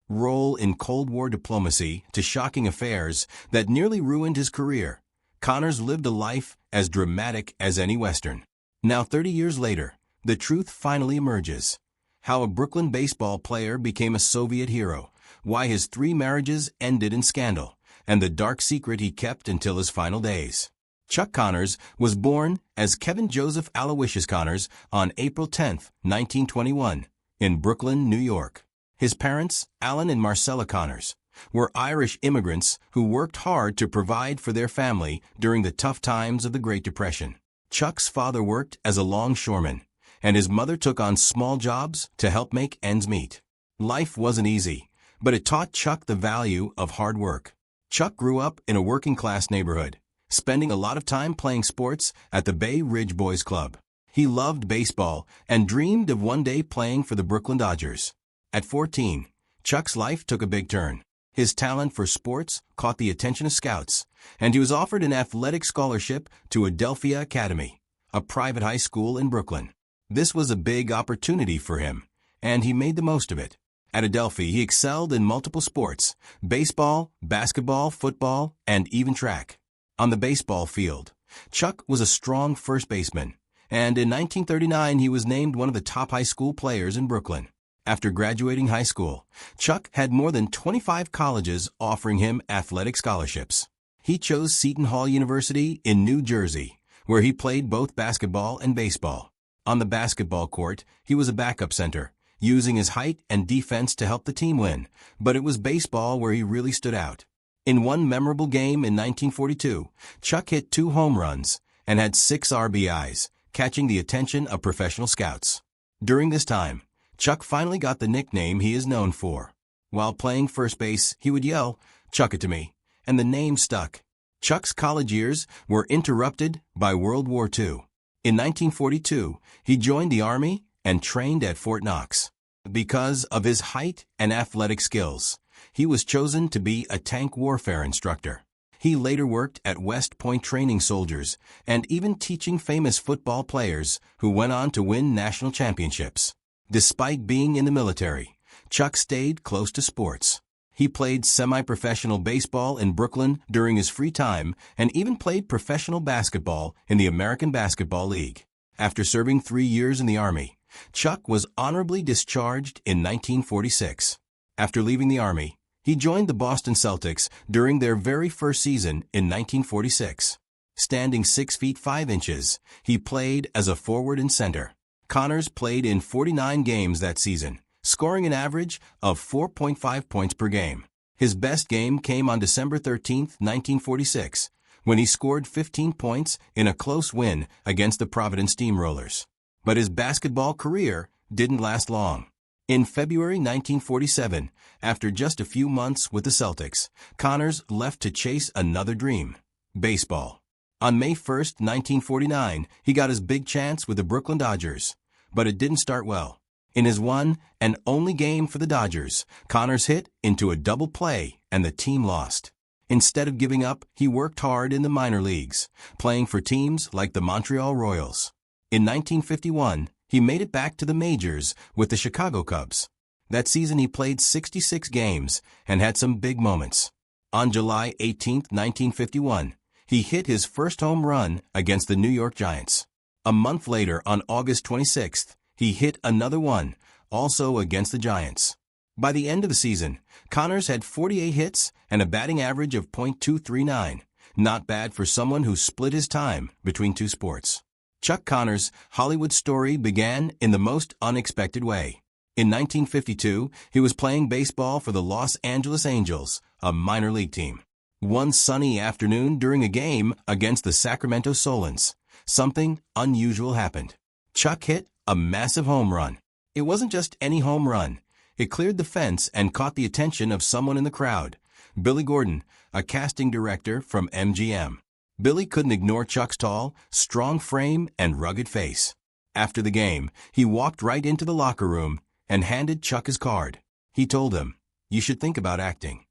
role in Cold War diplomacy to shocking affairs that nearly ruined his career, Connors lived a life as dramatic as any Western. Now 30 years later, the truth finally emerges. How a Brooklyn baseball player became a Soviet hero, why his 3 marriages ended in scandal, and the dark secret he kept until his final days. Chuck Connors was born as Kevin Joseph Aloysius Connors on April 10, 1921, in Brooklyn, New York. His parents, Alan and Marcella Connors, were Irish immigrants who worked hard to provide for their family during the tough times of the Great Depression. Chuck's father worked as a longshoreman, and his mother took on small jobs to help make ends meet. Life wasn't easy, but it taught Chuck the value of hard work. Chuck grew up in a working-class neighborhood, spending a lot of time playing sports at the Bay Ridge Boys Club. He loved baseball and dreamed of one day playing for the Brooklyn Dodgers. At 14, Chuck's life took a big turn. His talent for sports caught the attention of scouts, and he was offered an athletic scholarship to Adelphia Academy, a private high school in Brooklyn. This was a big opportunity for him, and he made the most of it. At Adelphi, he excelled in multiple sports: baseball, basketball, football, and even track. On the baseball field, Chuck was a strong first baseman, and in 1939 he was named one of the top high school players in Brooklyn. After graduating high school, Chuck had more than 25 colleges offering him athletic scholarships. He chose Seton Hall University in New Jersey, where he played both basketball and baseball. On the basketball court, he was a backup center, using his height and defense to help the team win, but it was baseball where he really stood out. In one memorable game in 1942, Chuck hit 2 home runs and had 6 RBIs, catching the attention of professional scouts. During this time, Chuck finally got the nickname he is known for. While playing first base, he would yell, "Chuck it to me," and the name stuck. Chuck's college years were interrupted by World War II. In 1942, he joined the Army and trained at Fort Knox. Because of his height and athletic skills, he was chosen to be a tank warfare instructor. He later worked at West Point training soldiers and even teaching famous football players who went on to win national championships. Despite being in the military, Chuck stayed close to sports. He played semi-professional baseball in Brooklyn during his free time and even played professional basketball in the American Basketball League. After serving 3 years in the Army, Chuck was honorably discharged in 1946. After leaving the Army, he joined the Boston Celtics during their very first season in 1946. Standing 6 feet 5 inches, he played as a forward and center. Connors played in 49 games that season, scoring an average of 4.5 points per game. His best game came on December 13, 1946, when he scored 15 points in a close win against the Providence Steamrollers. But his basketball career didn't last long. In February 1947, after just a few months with the Celtics, Connors left to chase another dream: baseball. On May 1, 1949, he got his big chance with the Brooklyn Dodgers, but it didn't start well. In his one and only game for the Dodgers, Connors hit into a double play and the team lost. Instead of giving up, he worked hard in the minor leagues, playing for teams like the Montreal Royals. In 1951, he made it back to the majors with the Chicago Cubs. That season he played 66 games and had some big moments. On July 18, 1951, he hit his first home run against the New York Giants. A month later, on August 26th, he hit another one, also against the Giants. By the end of the season, Connors had 48 hits and a batting average of .239, not bad for someone who split his time between 2 sports. Chuck Connors' Hollywood story began in the most unexpected way. In 1952, he was playing baseball for the Los Angeles Angels, a minor league team. One sunny afternoon during a game against the Sacramento Solons, something unusual happened. Chuck hit a massive home run. It wasn't just any home run. It cleared the fence and caught the attention of someone in the crowd: Billy Gordon, a casting director from MGM. Billy couldn't ignore Chuck's tall, strong frame and rugged face. After the game, he walked right into the locker room and handed Chuck his card. He told him, "You should think about acting."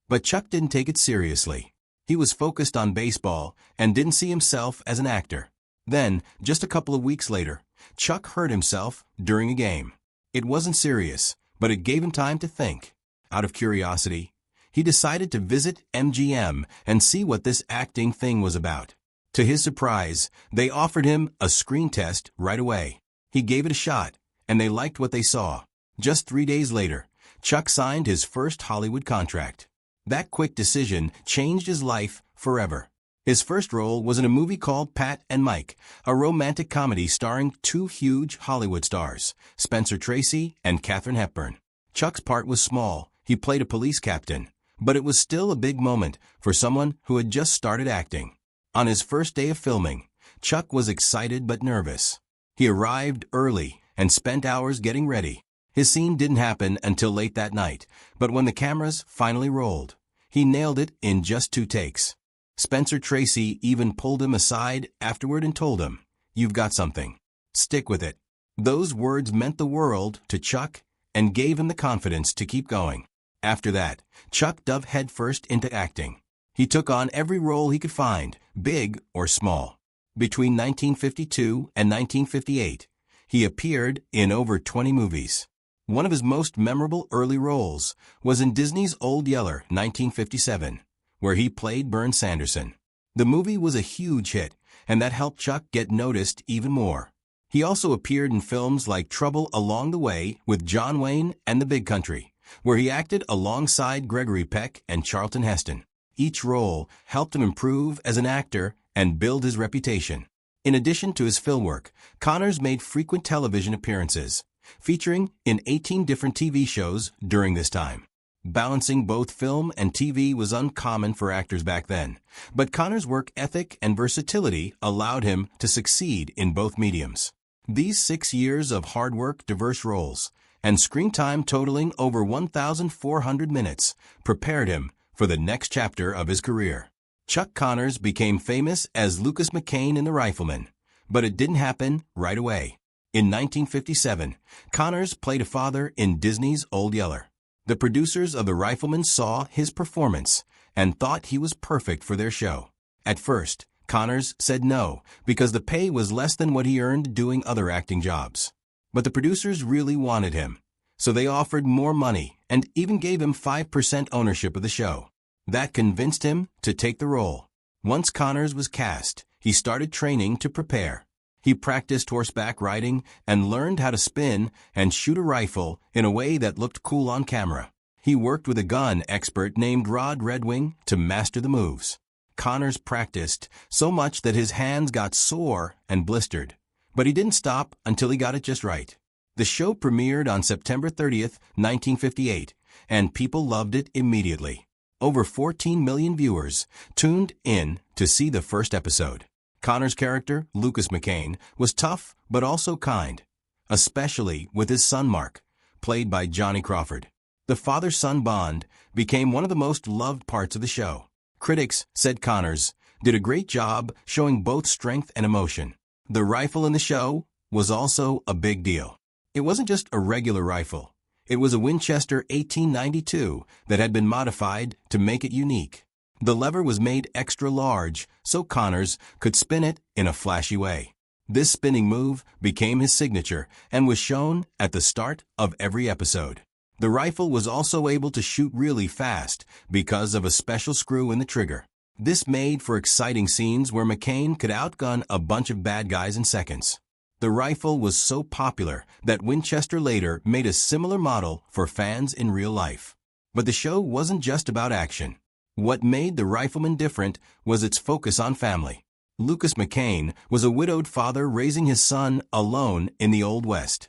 But Chuck didn't take it seriously. He was focused on baseball and didn't see himself as an actor. Then, just a couple of weeks later, Chuck hurt himself during a game. It wasn't serious, but it gave him time to think. out of curiosity, he decided to visit MGM and see what this acting thing was about. To his surprise, they offered him a screen test right away. He gave it a shot, and they liked what they saw. Just 3 days later, Chuck signed his first Hollywood contract. That quick decision changed his life forever. His first role was in a movie called Pat and Mike, a romantic comedy starring two huge Hollywood stars, Spencer Tracy and Katharine Hepburn. Chuck's part was small. He played a police captain, but it was still a big moment for someone who had just started acting. On his first day of filming, Chuck was excited but nervous. He arrived early and spent hours getting ready. His scene didn't happen until late that night, but when the cameras finally rolled, he nailed it in just 2 takes. Spencer Tracy even pulled him aside afterward and told him, "You've got something. Stick with it." Those words meant the world to Chuck and gave him the confidence to keep going. After that, Chuck dove headfirst into acting. He took on every role he could find, big or small. Between 1952 and 1958, he appeared in over 20 movies. One of his most memorable early roles was in Disney's Old Yeller, 1957, where he played Bern Sanderson. The movie was a huge hit, and that helped Chuck get noticed even more. He also appeared in films like Trouble Along the Way with John Wayne and The Big Country, where he acted alongside Gregory Peck and Charlton Heston. Each role helped him improve as an actor and build his reputation. In addition to his film work, Connors made frequent television appearances, featuring in 18 different TV shows during this time. Balancing both film and TV was uncommon for actors back then, but Connors' work ethic and versatility allowed him to succeed in both mediums. These 6 years of hard work, diverse roles, and screen time totaling over 1,400 minutes prepared him for the next chapter of his career. Chuck Connors became famous as Lucas McCain in The Rifleman, but it didn't happen right away. In 1957, Connors played a father in Disney's Old Yeller. The producers of The Rifleman saw his performance and thought he was perfect for their show. At first, Connors said no because the pay was less than what he earned doing other acting jobs. But the producers really wanted him, so they offered more money and even gave him 5% ownership of the show. That convinced him to take the role. Once Connors was cast, he started training to prepare. He practiced horseback riding and learned how to spin and shoot a rifle in a way that looked cool on camera. He worked with a gun expert named Rod Redwing to master the moves. Connors practiced so much that his hands got sore and blistered, but he didn't stop until he got it just right. The show premiered on September 30th, 1958, and people loved it immediately. Over 14 million viewers tuned in to see the first episode. Connors' character, Lucas McCain, was tough but also kind, especially with his son Mark, played by Johnny Crawford. The father-son bond became one of the most loved parts of the show. Critics said Connors did a great job showing both strength and emotion. The rifle in the show was also a big deal. It wasn't just a regular rifle. It was a Winchester 1892 that had been modified to make it unique. The lever was made extra large so Connors could spin it in a flashy way. This spinning move became his signature and was shown at the start of every episode. The rifle was also able to shoot really fast because of a special screw in the trigger. This made for exciting scenes where McCain could outgun a bunch of bad guys in seconds. The rifle was so popular that Winchester later made a similar model for fans in real life. But the show wasn't just about action. What made The Rifleman different was its focus on family. Lucas McCain was a widowed father raising his son alone in the Old West.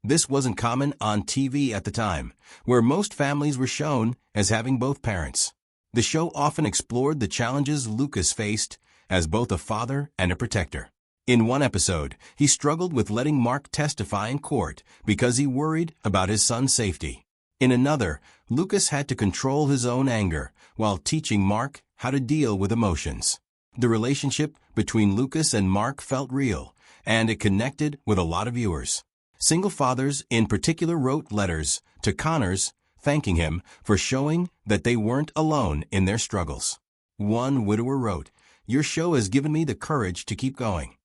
This wasn't common on TV at the time, where most families were shown as having both parents. The show often explored the challenges Lucas faced as both a father and a protector. In one episode, he struggled with letting Mark testify in court because he worried about his son's safety. In another, Lucas had to control his own anger while teaching Mark how to deal with emotions. The relationship between Lucas and Mark felt real, and it connected with a lot of viewers. Single fathers in particular wrote letters to Connors thanking him for showing that they weren't alone in their struggles. One widower wrote, "Your show has given me the courage to keep going."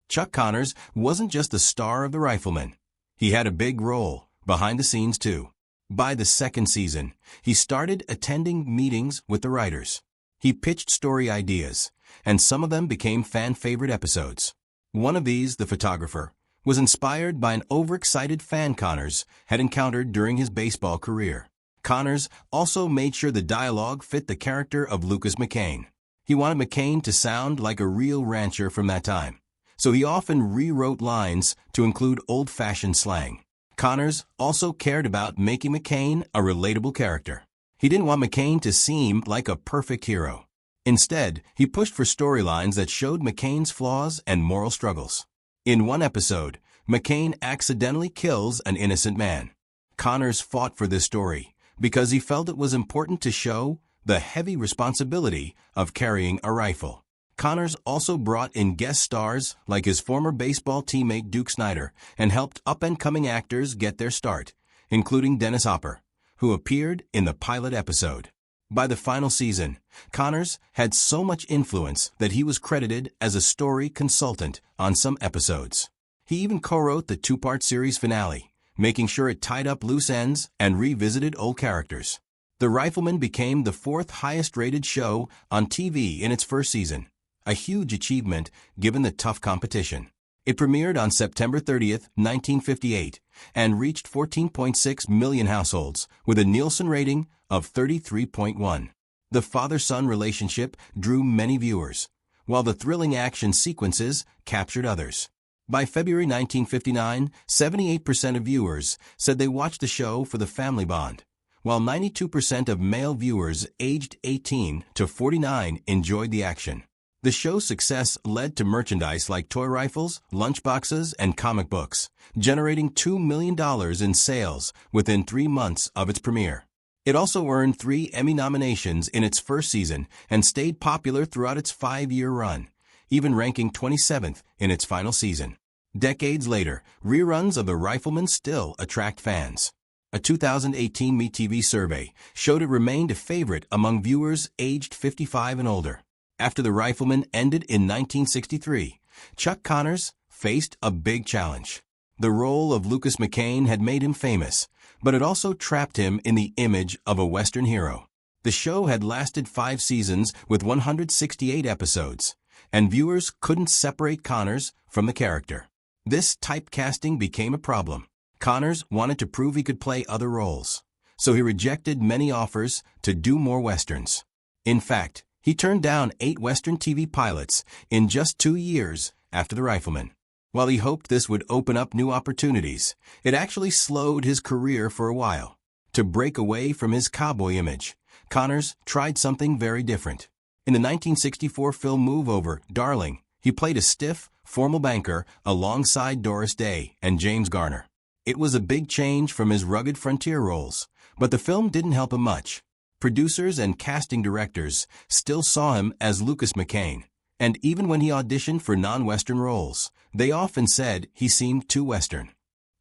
Chuck Connors wasn't just the star of The Rifleman. He had a big role behind the scenes too. By the second season, he started attending meetings with the writers. He pitched story ideas, and some of them became fan-favorite episodes. One of these, The Photographer, was inspired by an overexcited fan Connors had encountered during his baseball career. Connors also made sure the dialogue fit the character of Lucas McCain. He wanted McCain to sound like a real rancher from that time, so he often rewrote lines to include old-fashioned slang. Connors also cared about making McCain a relatable character. He didn't want McCain to seem like a perfect hero. Instead, he pushed for storylines that showed McCain's flaws and moral struggles. In one episode, McCain accidentally kills an innocent man. Connors fought for this story because he felt it was important to show the heavy responsibility of carrying a rifle. Connors also brought in guest stars like his former baseball teammate Duke Snider and helped up-and-coming actors get their start, including Dennis Hopper, who appeared in the pilot episode. By the final season, Connors had so much influence that he was credited as a story consultant on some episodes. He even co-wrote the two-part series finale, making sure it tied up loose ends and revisited old characters. The Rifleman became the fourth highest-rated show on TV in its first season, a huge achievement given the tough competition. It premiered on September 30th, 1958, and reached 14.6 million households with a Nielsen rating of 33.1. The father-son relationship drew many viewers, while the thrilling action sequences captured others. By February 1959, 78% of viewers said they watched the show for the family bond, while 92% of male viewers aged 18 to 49 enjoyed the action. The show's success led to merchandise like toy rifles, lunchboxes, and comic books, generating $2 million in sales within 3 months of its premiere. It also earned 3 Emmy nominations in its first season and stayed popular throughout its 5-year run, even ranking 27th in its final season. Decades later, reruns of The Rifleman still attract fans. A 2018 MeTV survey showed it remained a favorite among viewers aged 55 and older. After The Rifleman ended in 1963, Chuck Connors faced a big challenge. The role of Lucas McCain had made him famous, but it also trapped him in the image of a Western hero. The show had lasted 5 seasons with 168 episodes, and viewers couldn't separate Connors from the character. This typecasting became a problem. Connors wanted to prove he could play other roles, so he rejected many offers to do more Westerns. In fact, he turned down 8 Western TV pilots in just 2 years after The Rifleman. While he hoped this would open up new opportunities, it actually slowed his career for a while. To break away from his cowboy image, Connors tried something very different. In the 1964 film Move Over, Darling, he played a stiff, formal banker alongside Doris Day and James Garner. It was a big change from his rugged frontier roles, but the film didn't help him much. Producers and casting directors still saw him as Lucas McCain, and even when he auditioned for non-Western roles, they often said he seemed too Western.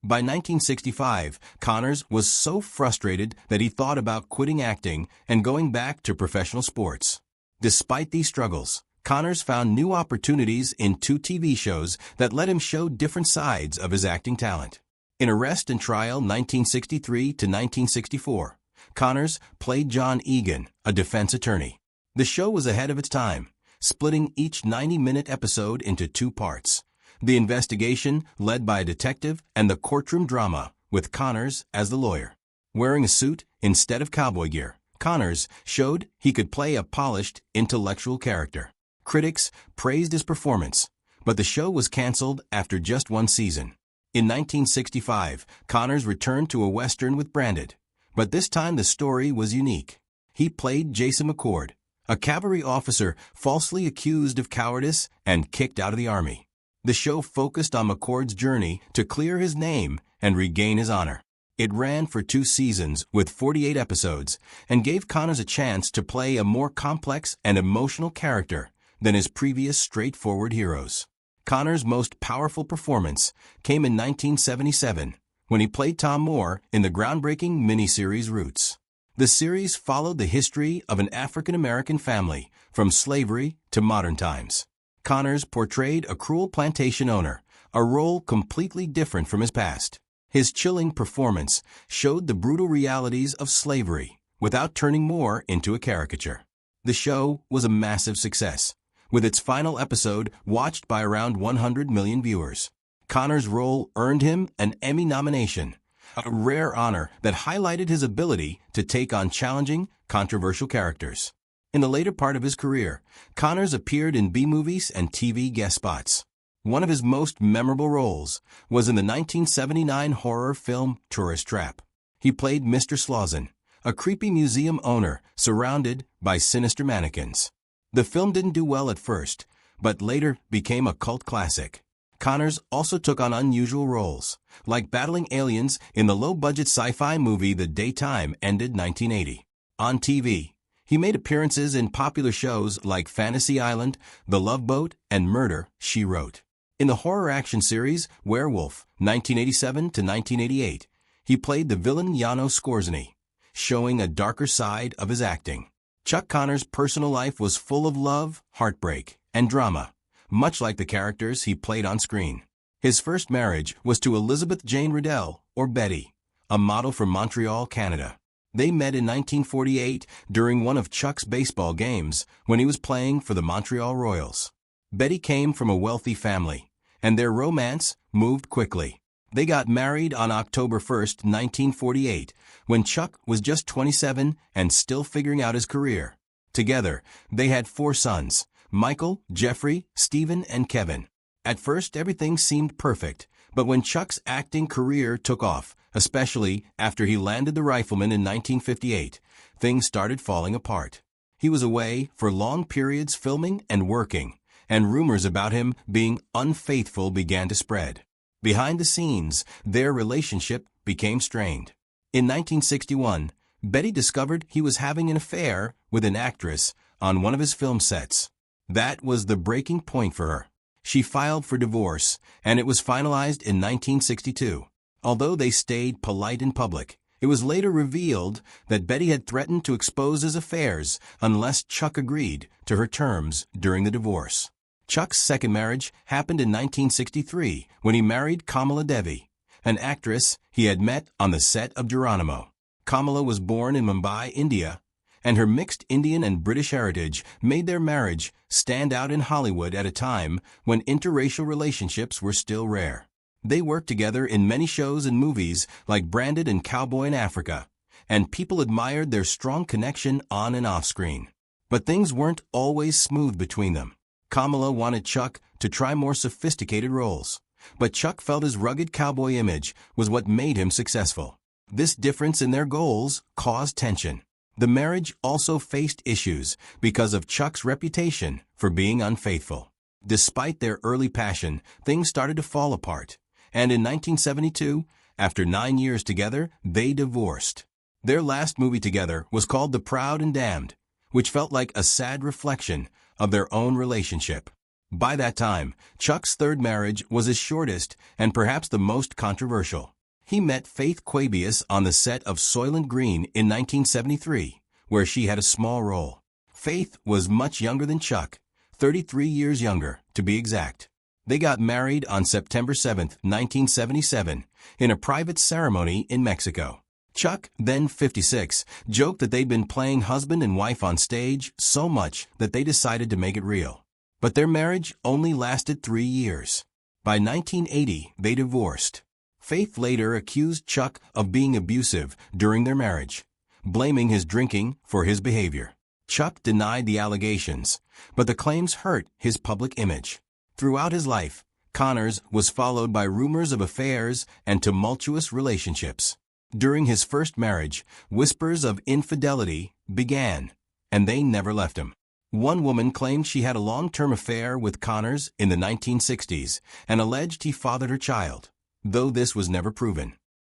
By 1965, Connors was so frustrated that he thought about quitting acting and going back to professional sports. Despite these struggles, Connors found new opportunities in 2 TV shows that let him show different sides of his acting talent. In Arrest and Trial 1963 to 1964, Connors played John Egan, a defense attorney. The show was ahead of its time, splitting each 90-minute episode into 2 parts: the investigation led by a detective and the courtroom drama with Connors as the lawyer. Wearing a suit instead of cowboy gear, Connors showed he could play a polished, intellectual character. Critics praised his performance, but the show was canceled after just 1 season. In 1965, Connors returned to a Western with Branded, but this time the story was unique. He played Jason McCord, a cavalry officer falsely accused of cowardice and kicked out of the Army. The show focused on McCord's journey to clear his name and regain his honor. It ran for 2 seasons with 48 episodes and gave Connors a chance to play a more complex and emotional character than his previous straightforward heroes. Connors' most powerful performance came in 1977 when he played Tom Moore in the groundbreaking miniseries Roots. The series followed the history of an African-American family from slavery to modern times. Connors portrayed a cruel plantation owner, a role completely different from his past. His chilling performance showed the brutal realities of slavery without turning Moore into a caricature. The show was a massive success, with its final episode watched by around 100 million viewers. Connor's role earned him an Emmy nomination, a rare honor that highlighted his ability to take on challenging, controversial characters. In the later part of his career, Connors appeared in B-movies and TV guest spots. One of his most memorable roles was in the 1979 horror film Tourist Trap. He played Mr. Slauson, a creepy museum owner surrounded by sinister mannequins. The film didn't do well at first, but later became a cult classic. Connors also took on unusual roles, like battling aliens in the low-budget sci-fi movie The Daytime Ended 1980. On TV, he made appearances in popular shows like Fantasy Island, The Love Boat, and Murder, She Wrote. In the horror action series Werewolf, 1987 to 1988, he played the villain Jano Skorzeny, showing a darker side of his acting. Chuck Connors' personal life was full of love, heartbreak, and drama, much like the characters he played on screen. His first marriage was to Elizabeth Jane Riddell, or Betty, a model from Montreal, Canada. They met in 1948 during one of Chuck's baseball games when he was playing for the Montreal Royals. Betty came from a wealthy family, and their romance moved quickly. They got married on October 1, 1948, when Chuck was just 27 and still figuring out his career. Together, they had 4 sons: Michael, Jeffrey, Stephen, and Kevin. At first, everything seemed perfect, but when Chuck's acting career took off, especially after he landed the Rifleman in 1958, things started falling apart. He was away for long periods filming and working, and rumors about him being unfaithful began to spread. Behind the scenes, their relationship became strained. In 1961, Betty discovered he was having an affair with an actress on one of his film sets. That was the breaking point for her. She filed for divorce, and it was finalized in 1962. Although they stayed polite in public, it was later revealed that Betty had threatened to expose his affairs unless Chuck agreed to her terms during the divorce. Chuck's second marriage happened in 1963 when he married Kamala Devi, an actress he had met on the set of Geronimo. Kamala was born in Mumbai, India, and her mixed Indian and British heritage made their marriage stand out in Hollywood at a time when interracial relationships were still rare. They worked together in many shows and movies like Branded and Cowboy in Africa, and people admired their strong connection on and off screen. But things weren't always smooth between them. Kamala wanted Chuck to try more sophisticated roles, but Chuck felt his rugged cowboy image was what made him successful. This difference in their goals caused tension. The marriage also faced issues because of Chuck's reputation for being unfaithful. Despite their early passion, things started to fall apart, and in 1972, after 9 years together, they divorced. Their last movie together was called The Proud and Damned, which felt like a sad reflection of their own relationship. By that time, Chuck's third marriage was his shortest and perhaps the most controversial. He met Faith Quabius on the set of Soylent Green in 1973, where she had a small role. Faith was much younger than Chuck, 33 years younger, to be exact. They got married on September 7, 1977, in a private ceremony in Mexico. Chuck, then 56, joked that they'd been playing husband and wife on stage so much that they decided to make it real. But their marriage only lasted 3 years. By 1980, they divorced. Faith later accused Chuck of being abusive during their marriage, blaming his drinking for his behavior. Chuck denied the allegations, but the claims hurt his public image. Throughout his life, Connors was followed by rumors of affairs and tumultuous relationships. During his first marriage, whispers of infidelity began, and they never left him. One woman claimed she had a long-term affair with Connors in the 1960s and alleged he fathered her child, though this was never proven.